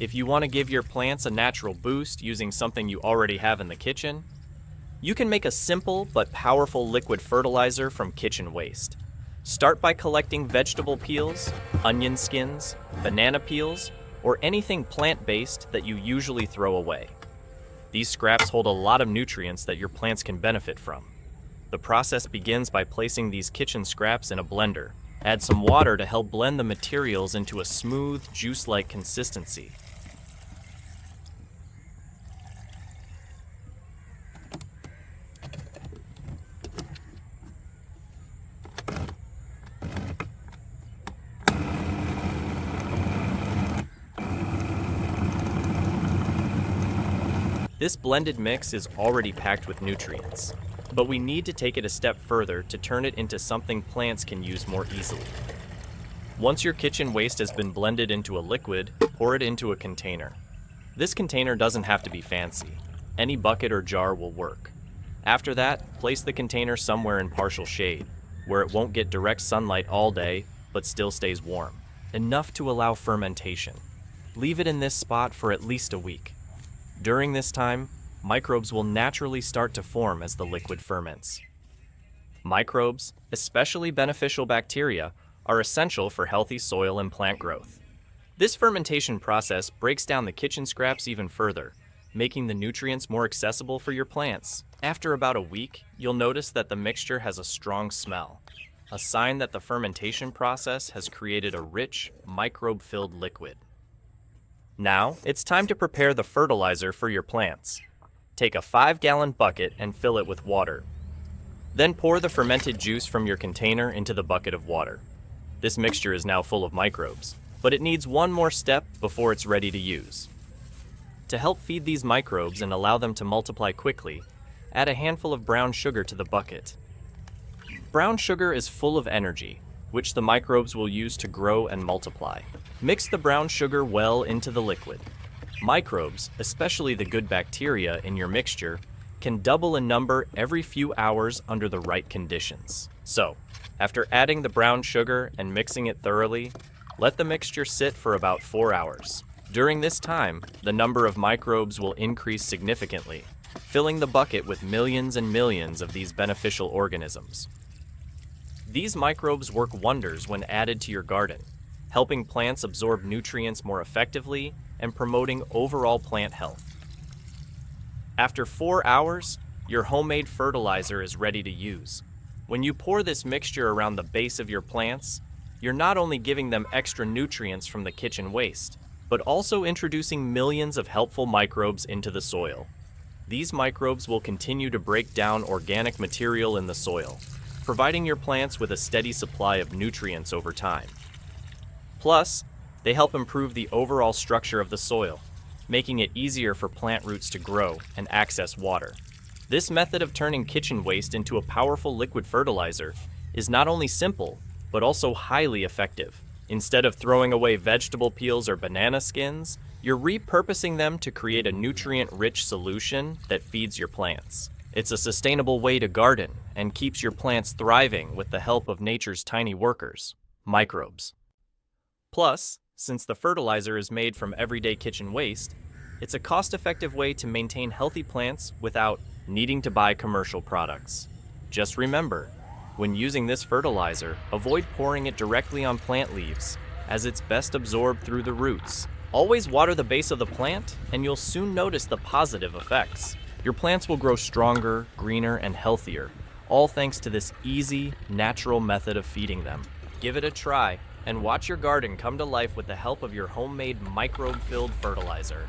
If you want to give your plants a natural boost using something you already have in the kitchen, you can make a simple but powerful liquid fertilizer from kitchen waste. Start by collecting vegetable peels, onion skins, banana peels, or anything plant-based that you usually throw away. These scraps hold a lot of nutrients that your plants can benefit from. The process begins by placing these kitchen scraps in a blender. Add some water to help blend the materials into a smooth, juice-like consistency. This blended mix is already packed with nutrients, but we need to take it a step further to turn it into something plants can use more easily. Once your kitchen waste has been blended into a liquid, pour it into a container. This container doesn't have to be fancy. Any bucket or jar will work. After that, place the container somewhere in partial shade, where it won't get direct sunlight all day, but still stays warm, enough to allow fermentation. Leave it in this spot for at least a week. During this time, microbes will naturally start to form as the liquid ferments. Microbes, especially beneficial bacteria, are essential for healthy soil and plant growth. This fermentation process breaks down the kitchen scraps even further, making the nutrients more accessible for your plants. After about a week, you'll notice that the mixture has a strong smell, a sign that the fermentation process has created a rich, microbe-filled liquid. Now, it's time to prepare the fertilizer for your plants. Take a 5-gallon bucket and fill it with water. Then pour the fermented juice from your container into the bucket of water. This mixture is now full of microbes, but it needs one more step before it's ready to use. To help feed these microbes and allow them to multiply quickly, add a handful of brown sugar to the bucket. Brown sugar is full of energy, which the microbes will use to grow and multiply. Mix the brown sugar well into the liquid. Microbes, especially the good bacteria in your mixture, can double in number every few hours under the right conditions. So, after adding the brown sugar and mixing it thoroughly, let the mixture sit for about 4 hours. During this time, the number of microbes will increase significantly, filling the bucket with millions and millions of these beneficial organisms. These microbes work wonders when added to your garden, helping plants absorb nutrients more effectively and promoting overall plant health. After 4 hours, your homemade fertilizer is ready to use. When you pour this mixture around the base of your plants, you're not only giving them extra nutrients from the kitchen waste, but also introducing millions of helpful microbes into the soil. These microbes will continue to break down organic material in the soil, providing your plants with a steady supply of nutrients over time. Plus, they help improve the overall structure of the soil, making it easier for plant roots to grow and access water. This method of turning kitchen waste into a powerful liquid fertilizer is not only simple, but also highly effective. Instead of throwing away vegetable peels or banana skins, you're repurposing them to create a nutrient-rich solution that feeds your plants. It's a sustainable way to garden and keeps your plants thriving with the help of nature's tiny workers, microbes. Plus, since the fertilizer is made from everyday kitchen waste, it's a cost-effective way to maintain healthy plants without needing to buy commercial products. Just remember, when using this fertilizer, avoid pouring it directly on plant leaves, as it's best absorbed through the roots. Always water the base of the plant, and you'll soon notice the positive effects. Your plants will grow stronger, greener, and healthier, all thanks to this easy, natural method of feeding them. Give it a try, and watch your garden come to life with the help of your homemade microbe-filled fertilizer.